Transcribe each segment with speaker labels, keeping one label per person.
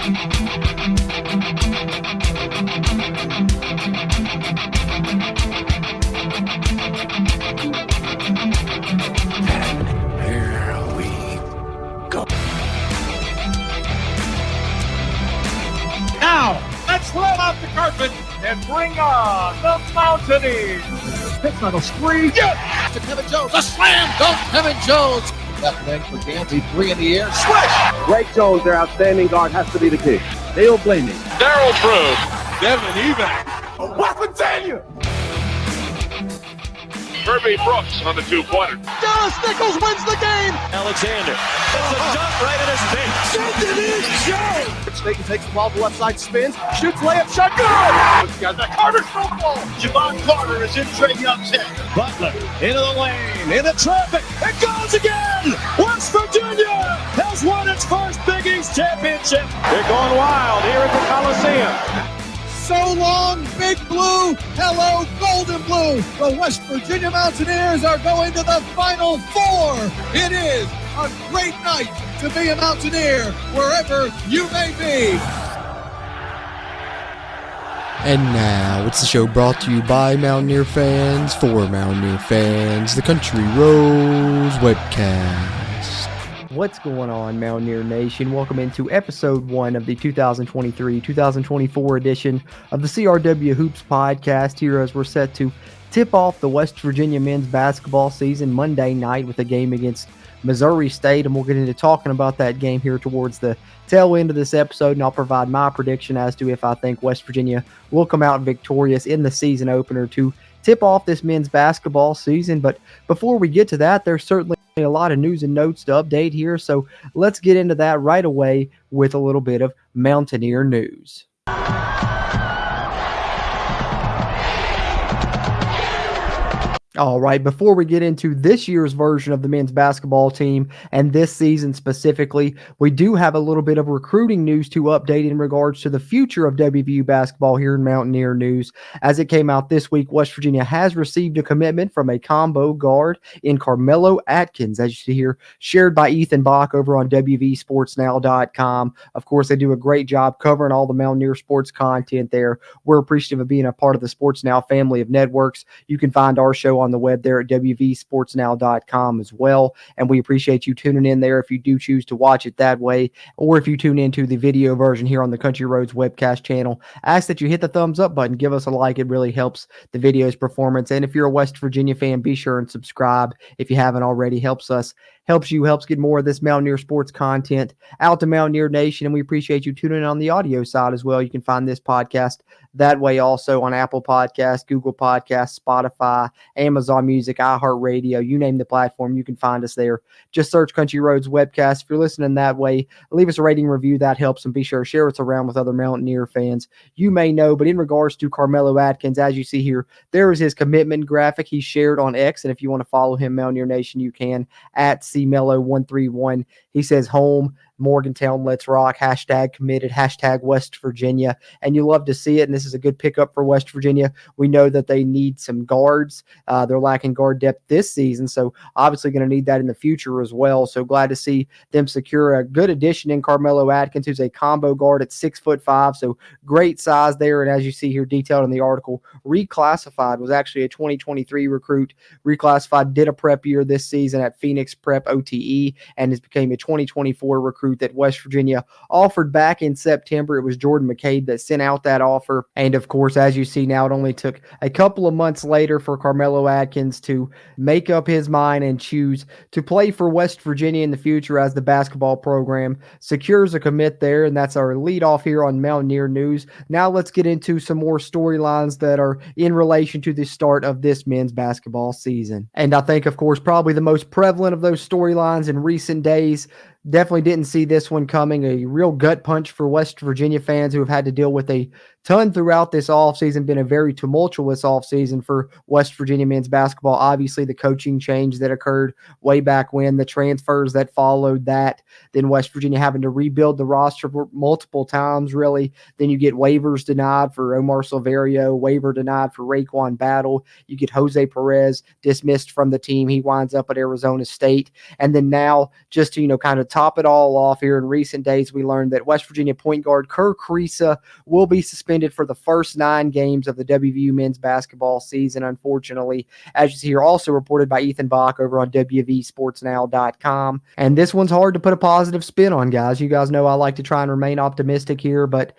Speaker 1: Now, let's roll out the carpet and bring on the Mountaineers. Pitch on a screen. Yeah!
Speaker 2: To Kevin Jones. A slam dunk, Kevin Jones. Left leg for Gansey. 3 in the air.
Speaker 1: Swish!
Speaker 3: Ray Jones, their outstanding guard, has to be the key. They don't blame me.
Speaker 1: Daryl Drew. Devin Evac. A weapons in you. Kirby Brooks on the two-pointer.
Speaker 4: Dallas Nichols wins the game.
Speaker 1: Alexander. It's a dunk right in his face.
Speaker 4: Send it in, Joe.
Speaker 3: Staten takes the ball to the left side, spins, shoots, layup, shot, good!
Speaker 1: Got the Carter throw the ball. Javon Carter is in Trae Young's head.
Speaker 4: Butler into the lane, into traffic. It goes again. West Virginia has won its first Big East championship.
Speaker 1: They're going wild here at the Coliseum.
Speaker 4: So long, Big Blue. Hello, Golden Blue. The West Virginia Mountaineers are going to the Final Four. It is a great night to be a Mountaineer wherever you may be.
Speaker 5: And now it's the show brought to you by Mountaineer fans for Mountaineer fans, the Country Roads Webcast. What's going on, Mountaineer Nation? Welcome into episode 1 of the 2023-2024 edition of the CRW Hoops podcast here as we're set to tip off the West Virginia men's basketball season Monday night with a game against Missouri State, and we'll get into talking about that game here towards the tail end of this episode, and I'll provide my prediction as to if I think West Virginia will come out victorious in the season opener to tip off this men's basketball season. But before we get to that, there's certainly a lot of news and notes to update here, so let's get into that right away with a little bit of Mountaineer news. All right, before we get into this year's version of the men's basketball team and this season specifically, we do have a little bit of recruiting news to update in regards to the future of WVU basketball here in Mountaineer News. As it came out this week, West Virginia has received a commitment from a combo guard in Carmelo Atkins, as you see here, shared by Ethan Bach over on WVSportsNow.com. Of course, they do a great job covering all the Mountaineer sports content there. We're appreciative of being a part of the Sports Now family of networks. You can find our show on the web there at WVSportsNow.com as well. And we appreciate you tuning in there if you do choose to watch it that way, or if you tune into the video version here on the Country Roads Webcast channel. I ask that you hit the thumbs up button, give us a like. It really helps the video's performance. And if you're a West Virginia fan, be sure and subscribe if you haven't already. Helps get more of this Mountaineer sports content out to Mountaineer Nation, and we appreciate you tuning in on the audio side as well. You can find this podcast that way also on Apple Podcasts, Google Podcasts, Spotify, Amazon Music, iHeartRadio, you name the platform, you can find us there. Just search Country Roads Webcast. If you're listening that way, leave us a rating review. That helps, and be sure to share us around with other Mountaineer fans you may know. But in regards to Carmelo Atkins, as you see here, there is his commitment graphic he shared on X, and if you want to follow him, Mountaineer Nation, you can at CMello131. He says home, Morgantown, let's rock, hashtag committed, hashtag West Virginia, and you love to see it, and this is a good pickup for West Virginia. We know that they need some guards. They're lacking guard depth this season, so obviously going to need that in the future as well. So glad to see them secure a good addition in Carmelo Atkins, who's a combo guard at 6'5", so great size there, and as you see here detailed in the article, reclassified, was actually a 2023 recruit, reclassified, did a prep year this season at Phoenix Prep OTE, and has became a 2024 recruit that West Virginia offered back in September. It was Jordan McCabe that sent out that offer. And of course, as you see now, it only took a couple of months later for Carmelo Atkins to make up his mind and choose to play for West Virginia in the future as the basketball program secures a commit there. And that's our lead off here on Mountaineer News. Now let's get into some more storylines that are in relation to the start of this men's basketball season. And I think, of course, probably the most prevalent of those storylines in recent days, definitely didn't see this one coming. A real gut punch for West Virginia fans who have had to deal with a ton throughout this offseason, been a very tumultuous offseason for West Virginia men's basketball. Obviously, the coaching change that occurred way back when, the transfers that followed that, then West Virginia having to rebuild the roster multiple times, really. Then you get waivers denied for Omar Silverio, waiver denied for Raekwon Battle. You get Jose Perez dismissed from the team. He winds up at Arizona State. And then now, just to, kind of top it all off here in recent days, we learned that West Virginia point guard Kerr Kriisa will be suspended for the first 9 games of the WVU men's basketball season, unfortunately, as you see here, also reported by Ethan Bach over on WVSportsNow.com. And this one's hard to put a positive spin on, guys. You guys know I like to try and remain optimistic here, but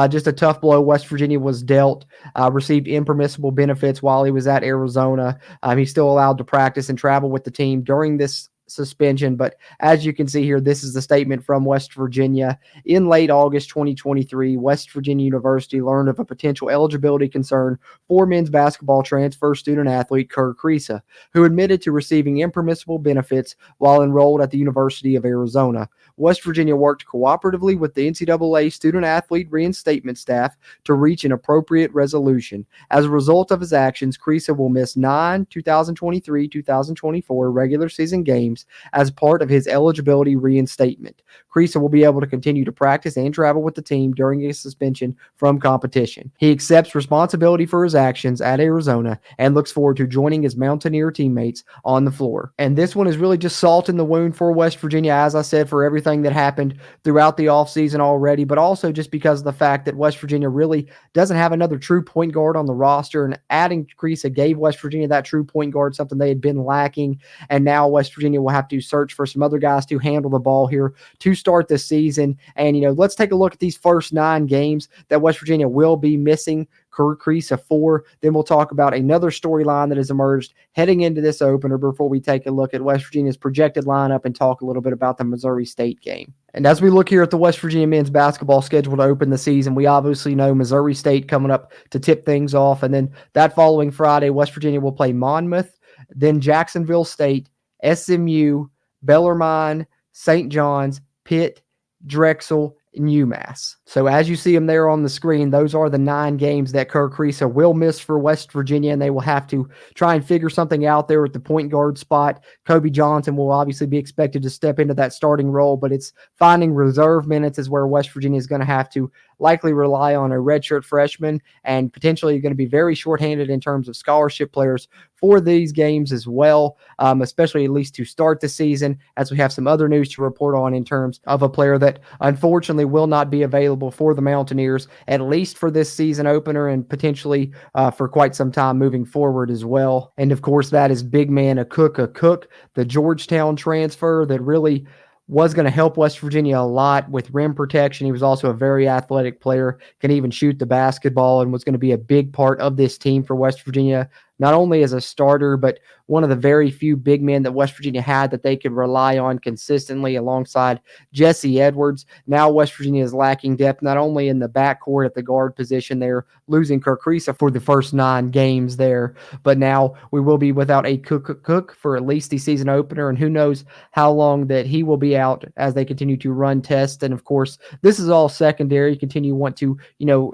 Speaker 5: just a tough blow West Virginia was dealt, received impermissible benefits while he was at Arizona. He's still allowed to practice and travel with the team during this suspension, but as you can see here, this is the statement from West Virginia. In late August 2023, West Virginia University learned of a potential eligibility concern for men's basketball transfer student athlete Kerr Kriisa, who admitted to receiving impermissible benefits while enrolled at the University of Arizona. West Virginia worked cooperatively with the NCAA student athlete reinstatement staff to reach an appropriate resolution. As a result of his actions, Kriisa will miss 9 2023-2024 regular season games as part of his eligibility reinstatement. Kriisa will be able to continue to practice and travel with the team during his suspension from competition. He accepts responsibility for his actions at Arizona and looks forward to joining his Mountaineer teammates on the floor. And this one is really just salt in the wound for West Virginia, as I said, for everything that happened throughout the offseason already, but also just because of the fact that West Virginia really doesn't have another true point guard on the roster, and adding Kriisa gave West Virginia that true point guard, something they had been lacking, and now West Virginia will have to search for some other guys to handle the ball here to start the season. And, let's take a look at these first 9 games that West Virginia will be missing Kriisa for. Then we'll talk about another storyline that has emerged heading into this opener before we take a look at West Virginia's projected lineup and talk a little bit about the Missouri State game. And as we look here at the West Virginia men's basketball schedule to open the season, we obviously know Missouri State coming up to tip things off. And then that following Friday, West Virginia will play Monmouth, then Jacksonville State, SMU, Bellarmine, St. John's, Pitt, Drexel, and UMass. So as you see them there on the screen, those are the 9 games that Kerr Kriisa will miss for West Virginia, and they will have to try and figure something out there at the point guard spot. Kobe Johnson will obviously be expected to step into that starting role, but it's finding reserve minutes is where West Virginia is going to have to likely rely on a redshirt freshman, and potentially going to be very shorthanded in terms of scholarship players for these games as well, especially at least to start the season, as we have some other news to report on in terms of a player that unfortunately will not be available for the Mountaineers, at least for this season opener, and potentially for quite some time moving forward as well. And of course, that is big man Akok, the Georgetown transfer that really was going to help West Virginia a lot with rim protection. He was also a very athletic player, can even shoot the basketball, and was going to be a big part of this team for West Virginia, not only as a starter, but one of the very few big men that West Virginia had that they could rely on consistently alongside Jesse Edwards. Now West Virginia is lacking depth, not only in the backcourt at the guard position there, losing Kerr Kriisa for the first 9 games there, but now we will be without a Cook for at least the season opener, and who knows how long that he will be out as they continue to run tests. And of course, this is all secondary. Continue want to,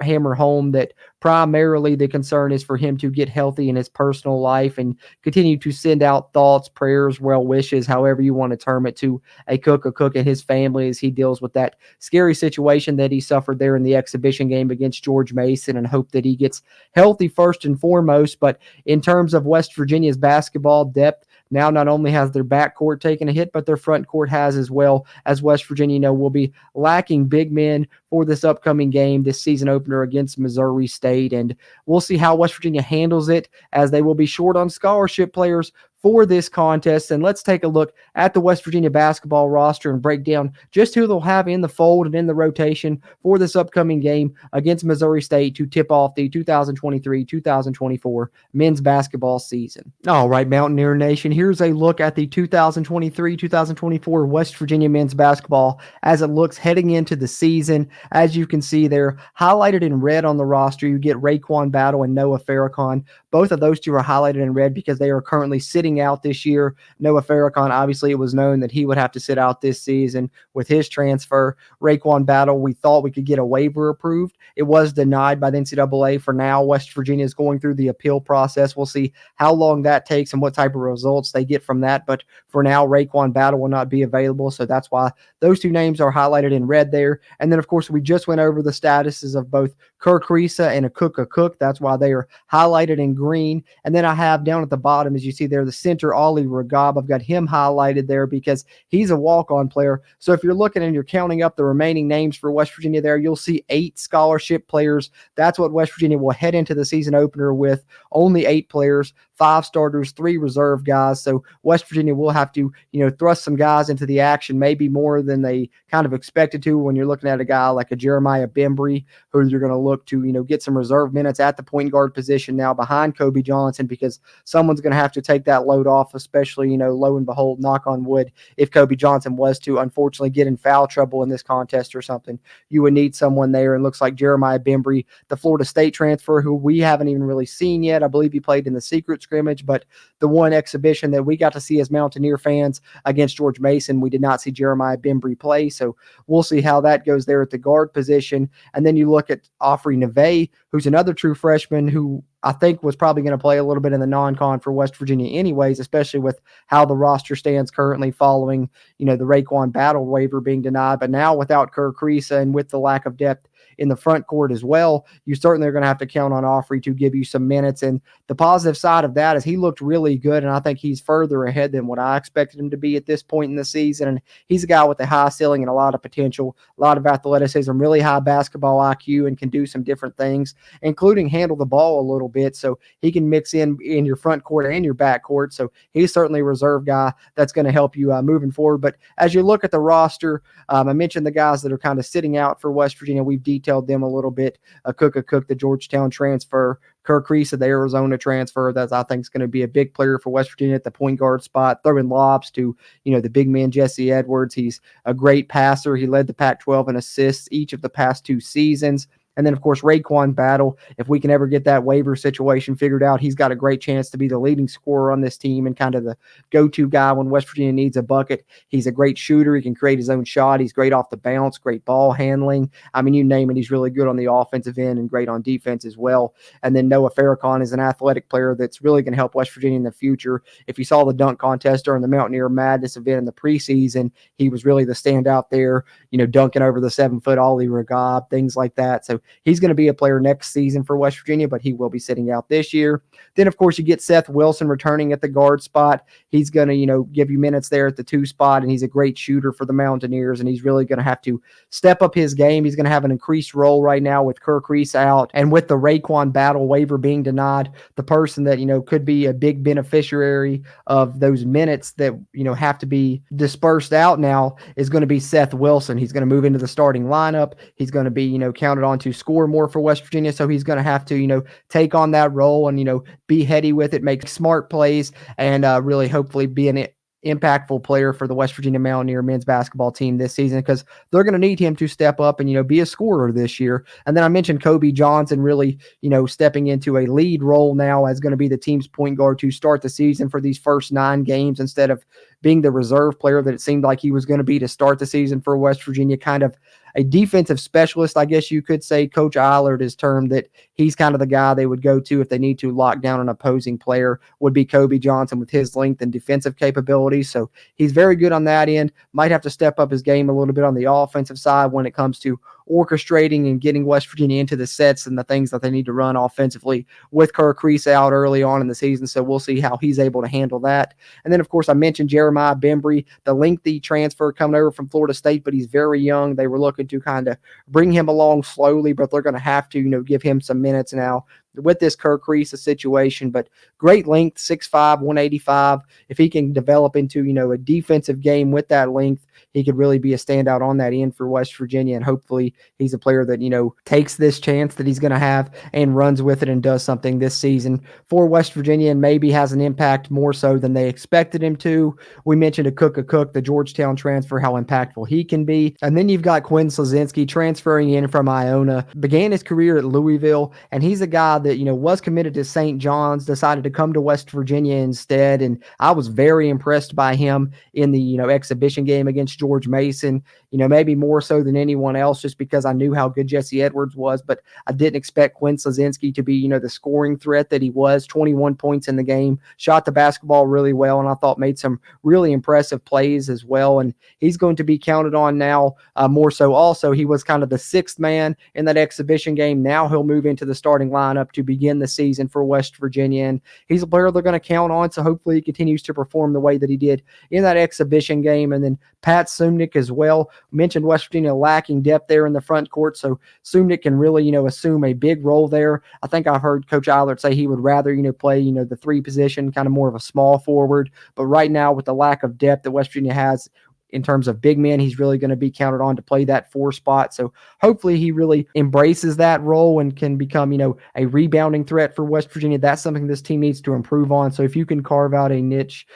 Speaker 5: hammer home that primarily the concern is for him to get healthy in his personal life and continue to send out thoughts, prayers, well wishes, however you want to term it, to a Cook and his family as he deals with that scary situation that he suffered there in the exhibition game against George Mason, and hope that he gets healthy first and foremost. But in terms of West Virginia's basketball depth, now not only has their backcourt taken a hit, but their front court has as well, as West Virginia will be lacking big men for this upcoming game, this season opener against Missouri State. And we'll see how West Virginia handles it, as they will be short on scholarship players for this contest. And let's take a look at the West Virginia basketball roster and break down just who they'll have in the fold and in the rotation for this upcoming game against Missouri State to tip off the 2023-2024 men's basketball season. All right, Mountaineer Nation, here's a look at the 2023-2024 West Virginia men's basketball as it looks heading into the season. As you can see there, highlighted in red on the roster, you get Raekwon Battle and Noah Farrakhan. Both of those two are highlighted in red because they are currently sitting sitting out this year. Noah Farrakhan, obviously it was known that he would have to sit out this season with his transfer. Raekwon Battle, we thought we could get a waiver approved. It was denied by the NCAA. For now, West Virginia is going through the appeal process. We'll see how long that takes and what type of results they get from that. But for now, Raekwon Battle will not be available. So that's why those two names are highlighted in red there. And then, of course, we just went over the statuses of both Kerr Kriisa and Akok. That's why they are highlighted in green. And then I have down at the bottom, as you see there, the center, Ali Ragab. I've got him highlighted there because he's a walk-on player. So if you're looking and you're counting up the remaining names for West Virginia there, you'll see 8 scholarship players. That's what West Virginia will head into the season opener with. Only 8 players, 5 starters, 3 reserve guys. So West Virginia will have to, thrust some guys into the action, maybe more than they kind of expected to when you're looking at a guy like a Jeremiah Bembry, who you're going to look to, get some reserve minutes at the point guard position now behind Kobe Johnson, because someone's going to have to take that load off, especially, lo and behold, knock on wood, if Kobe Johnson was to unfortunately get in foul trouble in this contest or something, you would need someone there. And looks like Jeremiah Bembry, the Florida State transfer, who we haven't even really seen yet. I believe he played in the secret scrimmage, but the one exhibition that we got to see as Mountaineer fans against George Mason, we did not see Jeremiah Bembry play. So we'll see how that goes there at the guard position. And then you look at Offrey Neve, who's another true freshman who I think was probably going to play a little bit in the non-con for West Virginia anyways, especially with how the roster stands currently following, the Raekwon Battle waiver being denied. But now without Kerr Kriisa and with the lack of depth in the front court as well, you certainly are going to have to count on Offrey to give you some minutes. And the positive side of that is he looked really good, and I think he's further ahead than what I expected him to be at this point in the season. And he's a guy with a high ceiling and a lot of potential, a lot of athleticism, really high basketball IQ, and can do some different things, including handle the ball a little bit. So he can mix in your front court and your back court. So he's certainly a reserve guy that's going to help you moving forward. But as you look at the roster, I mentioned the guys that are kind of sitting out for West Virginia. We've detailed them a little bit. Akok, the Georgetown transfer, Kerr Kriisa, the Arizona transfer. That I think is going to be a big player for West Virginia at the point guard spot, throwing lobs to, the big man Jesse Edwards. He's a great passer. He led the Pac-12 in assists each of the past 2 seasons. And then, of course, Raekwon Battle, if we can ever get that waiver situation figured out, he's got a great chance to be the leading scorer on this team and kind of the go-to guy when West Virginia needs a bucket. He's a great shooter. He can create his own shot. He's great off the bounce, great ball handling. I mean, you name it, he's really good on the offensive end and great on defense as well. And then Noah Farrakhan is an athletic player that's really going to help West Virginia in the future. If you saw the dunk contest during the Mountaineer Madness event in the preseason, he was really the standout there, dunking over the 7-foot Ali Ragab, things like that. So he's going to be a player next season for West Virginia, but he will be sitting out this year. Then, of course, you get Seth Wilson returning at the guard spot. He's going to, give you minutes there at the 2 spot, and he's a great shooter for the Mountaineers, and he's really going to have to step up his game. He's going to have an increased role right now with Kerr Kriisa out, and with the Raekwon Battle waiver being denied, the person that, could be a big beneficiary of those minutes that, have to be dispersed out now is going to be Seth Wilson. He's going to move into the starting lineup. He's going to be, counted on to score more for West Virginia. So he's going to have to, take on that role and, be heady with it, make smart plays, and really hopefully be an impactful player for the West Virginia Mountaineer men's basketball team this season, because they're going to need him to step up and, be a scorer this year. And then I mentioned Kobe Johnson really, stepping into a lead role now as going to be the team's point guard to start the season for these first 9 games instead of being the reserve player that it seemed like he was going to be to start the season for West Virginia, kind of a defensive specialist, I guess you could say. Coach Eilert is termed that he's kind of the guy they would go to if they need to lock down an opposing player, would be Kobe Johnson with his length and defensive capabilities. So he's very good on that end. Might have to step up his game a little bit on the offensive side when it comes to orchestrating and getting West Virginia into the sets and the things that they need to run offensively with Kerr Kriisa out early on in the season. So we'll see how he's able to handle that. And then, of course, I mentioned Jeremiah Bembry, the lengthy transfer coming over from Florida State, but he's very young. They were looking to kind of bring him along slowly, but they're going to have to, give him some minutes now with this Kerr Kriisa situation. But great length, 6'5", 185. If he can develop into, a defensive game with that length, he could really be a standout on that end for West Virginia. And hopefully he's a player that, takes this chance that he's going to have and runs with it and does something this season for West Virginia and maybe has an impact more so than they expected him to. We mentioned Akok, the Georgetown transfer, how impactful he can be. And then you've got Quinn Slazinski transferring in from Iona, began his career at Louisville, and he's a guy that, was committed to St. John's, decided to come to West Virginia instead. And I was very impressed by him in the, exhibition game against George Mason, maybe more so than anyone else, just because I knew how good Jesse Edwards was, but I didn't expect Quinn Slazinski to be, the scoring threat that he was. 21 points in the game, shot the basketball really well, and I thought made some really impressive plays as well. And he's going to be counted on now more so. Also, he was kind of the sixth man in that exhibition game. Now he'll move into the starting lineup to begin the season for West Virginia, and he's a player they're going to count on, so hopefully he continues to perform the way that he did in that exhibition game. And then Pat Sumnick as well. Mentioned West Virginia lacking depth there in the front court, so Sumnick can really, assume a big role there. I think I've heard Coach Eilert say he would rather, play, the three position, kind of more of a small forward. But right now, with the lack of depth that West Virginia has in terms of big men, he's really going to be counted on to play that 4 spot. So hopefully he really embraces that role and can become, a rebounding threat for West Virginia. That's something this team needs to improve on. So if you can carve out a niche,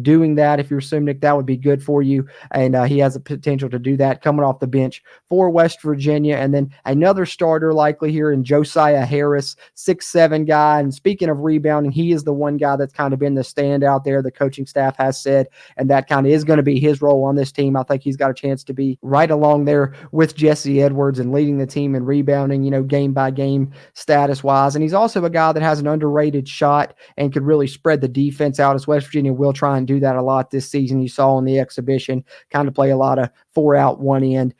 Speaker 5: doing that, if you're Sumnick, that would be good for you. And he has the potential to do that coming off the bench for West Virginia. And then another starter likely here in Josiah Harris, 6'7" guy. And speaking of rebounding, he is the one guy that's kind of been the standout there, the coaching staff has said, and that kind of is going to be his role on this team. I think he's got a chance to be right along there with Jesse Edwards and leading the team in rebounding, game by game status wise. And he's also a guy that has an underrated shot and could really spread the defense out, as West Virginia will try and do that a lot this season. You saw in the exhibition, kind of play a lot of 4 out, 1 in,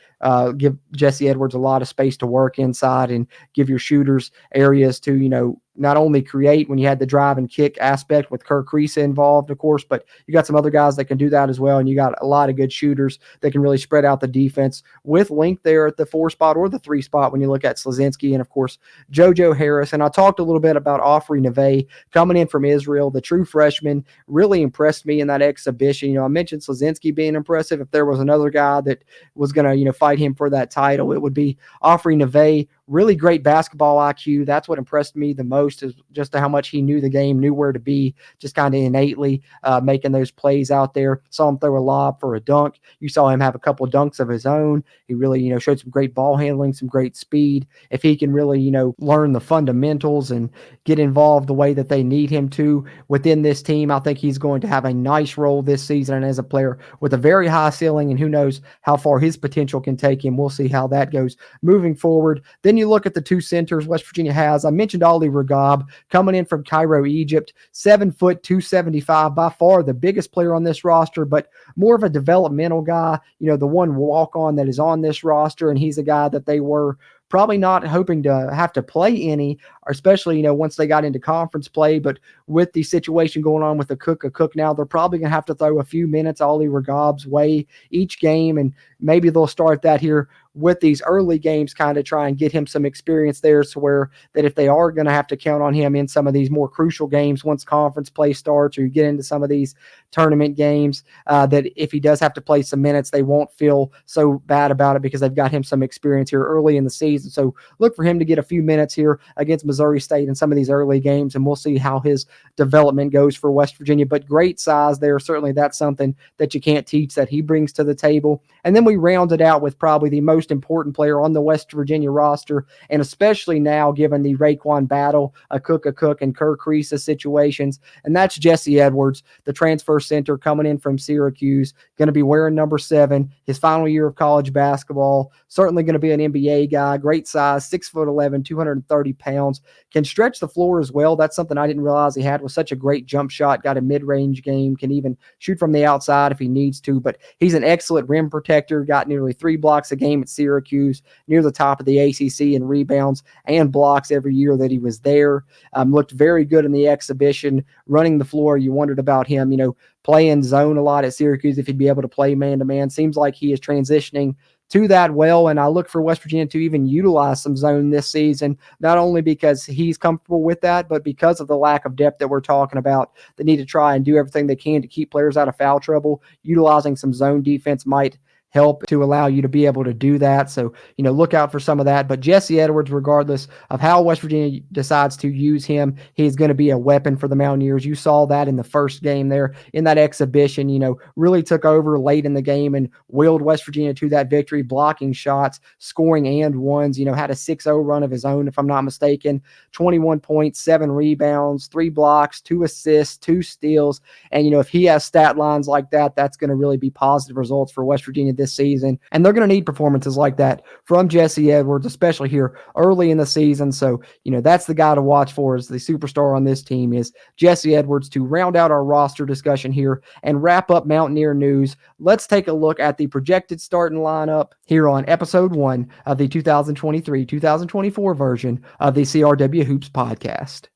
Speaker 5: give Jesse Edwards a lot of space to work inside and give your shooters areas to, not only create when you had the drive and kick aspect with Kerr Kriisa involved, of course, but you got some other guys that can do that as well. And you got a lot of good shooters that can really spread out the defense with length there at the 4 spot or the 3 spot when you look at Slazinski and, of course, JoJo Harris. And I talked a little bit about Ofri Neve coming in from Israel, the true freshman, really impressed me in that exhibition. I mentioned Slazinski being impressive. If there was another guy that was going to, fight him for that title, it would be Ofri Neve. Really great basketball IQ. That's what impressed me the most, is just how much he knew the game, knew where to be, just kind of innately making those plays out there. Saw him throw a lob for a dunk. You saw him have a couple of dunks of his own. He really, showed some great ball handling, some great speed. If he can really, learn the fundamentals and get involved the way that they need him to within this team, I think he's going to have a nice role this season and as a player with a very high ceiling, and who knows how far his potential can take him. We'll see how that goes moving forward. Then you look at the 2 centers West Virginia has. I mentioned Ali Regab coming in from Cairo, Egypt, 7 foot, 275, by far the biggest player on this roster, but more of a developmental guy, the one walk-on that is on this roster, and he's a guy that they were probably not hoping to have to play any, or especially, once they got into conference play. But with the situation going on with Akok now, they're probably going to have to throw a few minutes Ali Regab's way each game, and maybe they'll start that here with these early games, kind of try and get him some experience there, so where that if they are going to have to count on him in some of these more crucial games once conference play starts, or you get into some of these tournament games, that if he does have to play some minutes, they won't feel so bad about it because they've got him some experience here early in the season. So look for him to get a few minutes here against Missouri State in some of these early games, and we'll see how his development goes for West Virginia. But great size there. Certainly that's something that you can't teach, that he brings to the table. And then we rounded out with probably the most important player on the West Virginia roster, and especially now given the Raekwon Battle, Akok, and Kerr Kriisa situations, and that's Jesse Edwards, the transfer center coming in from Syracuse, going to be wearing number 7, his final year of college basketball, certainly going to be an NBA guy, great size, 6'11", 230 pounds, can stretch the floor as well. That's something I didn't realize he had, was such a great jump shot, got a mid-range game, can even shoot from the outside if he needs to, but he's an excellent rim protector, got nearly 3 blocks a game at Syracuse, near the top of the ACC in rebounds and blocks every year that he was there. Looked very good in the exhibition, running the floor. You wondered about him, playing zone a lot at Syracuse, if he'd be able to play man-to-man. Seems like he is transitioning to that well, and I look for West Virginia to even utilize some zone this season, not only because he's comfortable with that, but because of the lack of depth that we're talking about. They need to try and do everything they can to keep players out of foul trouble. Utilizing some zone defense might help to allow you to be able to do that. So, look out for some of that. But Jesse Edwards, regardless of how West Virginia decides to use him, he's going to be a weapon for the Mountaineers. You saw that in the first game there in that exhibition, really took over late in the game and willed West Virginia to that victory, blocking shots, scoring and ones, had a 6-0 run of his own, if I'm not mistaken, 21 points, 7 rebounds, 3 blocks, 2 assists, 2 steals. And, if he has stat lines like that, that's going to really be positive results for West Virginia this season. And they're going to need performances like that from Jesse Edwards, especially here early in the season. So, that's the guy to watch for as the superstar on this team is Jesse Edwards. To round out our roster discussion here and wrap up Mountaineer news, let's take a look at the projected starting lineup here on episode 1 of the 2023-2024 version of the CRW Hoops podcast.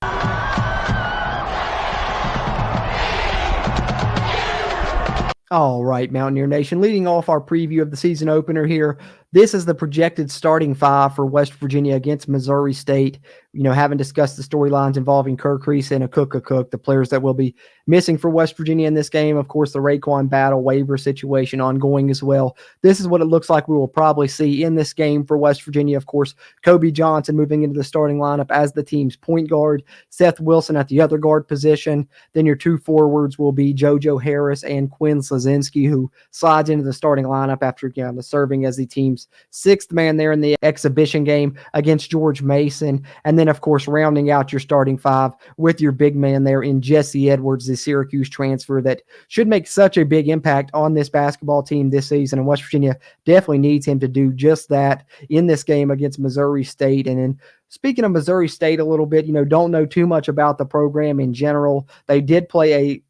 Speaker 5: All right, Mountaineer Nation, leading off our preview of the season opener here. This is the projected starting 5 for West Virginia against Missouri State. Having discussed the storylines involving Kerr, Kriisa, and Akok, the players that will be missing for West Virginia in this game. Of course, the Raekwon Battle waiver situation ongoing as well. This is what it looks like we will probably see in this game for West Virginia. Of course, Kobe Johnson moving into the starting lineup as the team's point guard, Seth Wilson at the other guard position. Then your 2 forwards will be JoJo Harris and Quinn Slazinski, who slides into the starting lineup after serving as the team's 6th man there in the exhibition game against George Mason. And then, of course, rounding out your starting 5 with your big man there in Jesse Edwards, the Syracuse transfer that should make such a big impact on this basketball team this season. And West Virginia definitely needs him to do just that in this game against Missouri State. And then speaking of Missouri State a little bit, don't know too much about the program in general. They did play a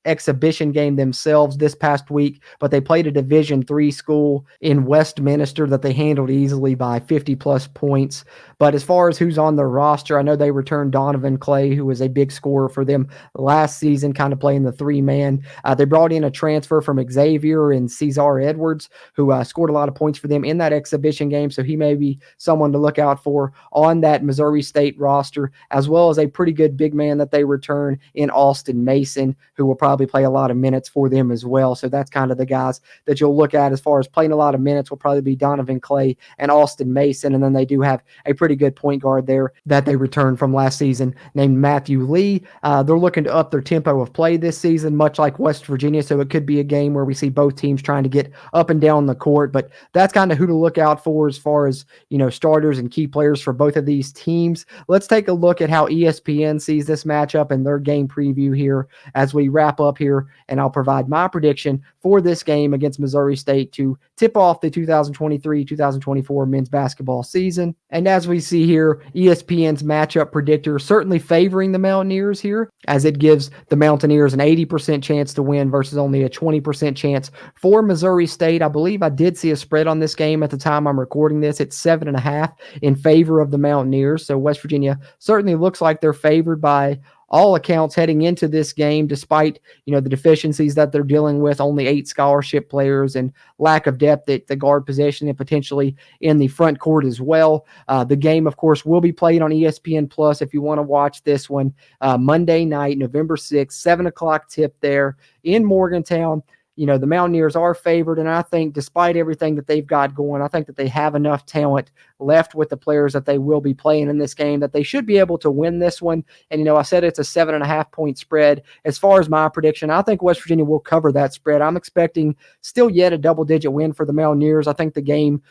Speaker 5: exhibition game themselves this past week, but they played a Division III school in Westminster that they handled easily by 50 plus points. But as far as who's on the roster, I know they returned Donovan Clay, who was a big scorer for them last season, kind of playing the 3-man. They brought in a transfer from Xavier and Cesar Edwards, who scored a lot of points for them in that exhibition game. So he may be someone to look out for on that Missouri State roster, as well as a pretty good big man that they return in Austin Mason, who will probably play a lot of minutes for them as well. So that's kind of the guys that you'll look at as far as playing a lot of minutes will probably be Donovan Clay and Austin Mason. And then they do have a pretty good point guard there that they returned from last season named Matthew Lee. They're looking to up their tempo of play this season, much like West Virginia. So it could be a game where we see both teams trying to get up and down the court, but that's kind of who to look out for as far as, starters and key players for both of these teams. Let's take a look at how ESPN sees this matchup and their game preview here as we wrap up here, and I'll provide my prediction for this game against Missouri State to tip off the 2023-2024 men's basketball season. And as we see here, ESPN's matchup predictor certainly favoring the Mountaineers here, as it gives the Mountaineers an 80% chance to win versus only a 20% chance for Missouri State. I believe I did see a spread on this game at the time I'm recording this. It's 7.5 in favor of the Mountaineers. So West Virginia certainly looks like they're favored by all accounts heading into this game, despite, the deficiencies that they're dealing with, only 8 scholarship players and lack of depth at the guard position and potentially in the front court as well. The game, of course, will be played on ESPN Plus if you want to watch this one Monday night, November 6th, 7 o'clock tip there in Morgantown. The Mountaineers are favored, and I think despite everything that they've got going, I think that they have enough talent left with the players that they will be playing in this game that they should be able to win this one. And, I said it's a 7.5 point spread. As far as my prediction, I think West Virginia will cover that spread. I'm expecting still yet a double-digit win for the Mountaineers. I think the game,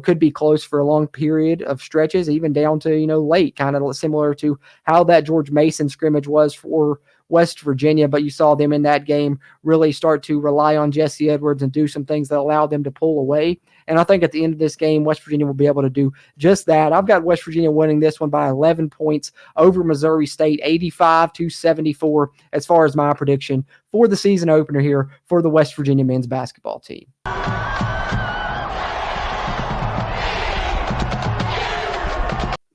Speaker 5: could be close for a long period of stretches, even down to, late, kind of similar to how that George Mason scrimmage was for West Virginia, but you saw them in that game really start to rely on Jesse Edwards and do some things that allow them to pull away. And I think at the end of this game, West Virginia will be able to do just that. I've got West Virginia winning this one by 11 points over Missouri State, 85-74, as far as my prediction for the season opener here for the West Virginia men's basketball team.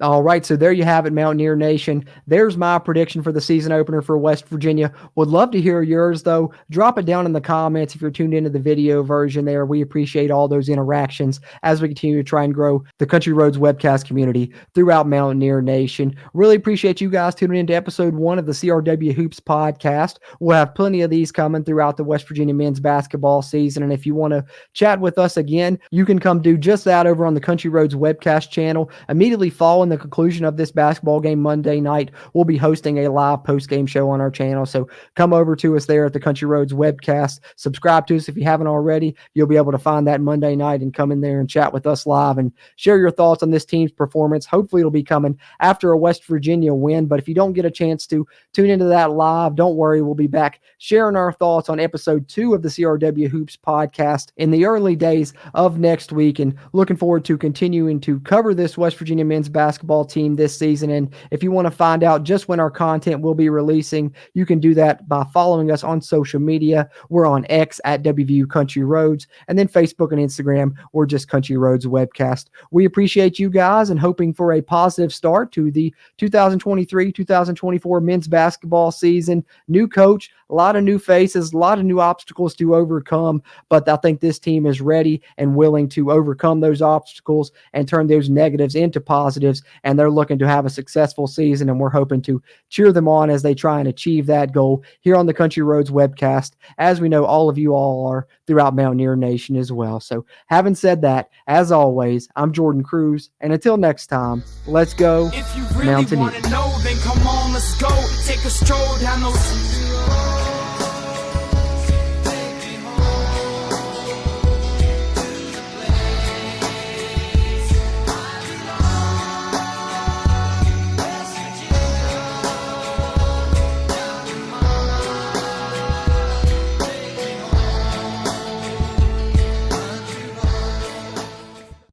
Speaker 5: All right, so there you have it, Mountaineer Nation. There's my prediction for the season opener for West Virginia. Would love to hear yours, though. Drop it down in the comments if you're tuned into the video version there. We appreciate all those interactions as we continue to try and grow the Country Roads webcast community throughout Mountaineer Nation. Really appreciate you guys tuning into episode 1 of the CRW Hoops podcast. We'll have plenty of these coming throughout the West Virginia men's basketball season, and if you want to chat with us again, you can come do just that over on the Country Roads webcast channel. Immediately following the conclusion of this basketball game Monday night, we'll be hosting a live post-game show on our channel, so come over to us there at the Country Roads webcast. Subscribe to us if you haven't already. You'll be able to find that Monday night and come in there and chat with us live and share your thoughts on this team's performance. Hopefully it'll be coming after a West Virginia win, but if you don't get a chance to tune into that live, don't worry. We'll be back sharing our thoughts on episode 2 of the CRW Hoops podcast in the early days of next week, and looking forward to continuing to cover this West Virginia men's basketball team this season. And if you want to find out just when our content will be releasing, you can do that by following us on social media. We're on X at WVU Country Roads, and then Facebook and Instagram, we're just Country Roads Webcast. We appreciate you guys and hoping for a positive start to the 2023-2024 men's basketball season. New coach, a lot of new faces, a lot of new obstacles to overcome, but I think this team is ready and willing to overcome those obstacles and turn those negatives into positives, and they're looking to have a successful season, and we're hoping to cheer them on as they try and achieve that goal here on the Country Roads webcast, as we know all of you all are throughout Mountaineer Nation as well. So having said that, as always, I'm Jordan Cruz, and until next time, let's go
Speaker 6: If you really
Speaker 5: Mountaineers.
Speaker 6: wanna know, then come on, let's go. Take a stroll down those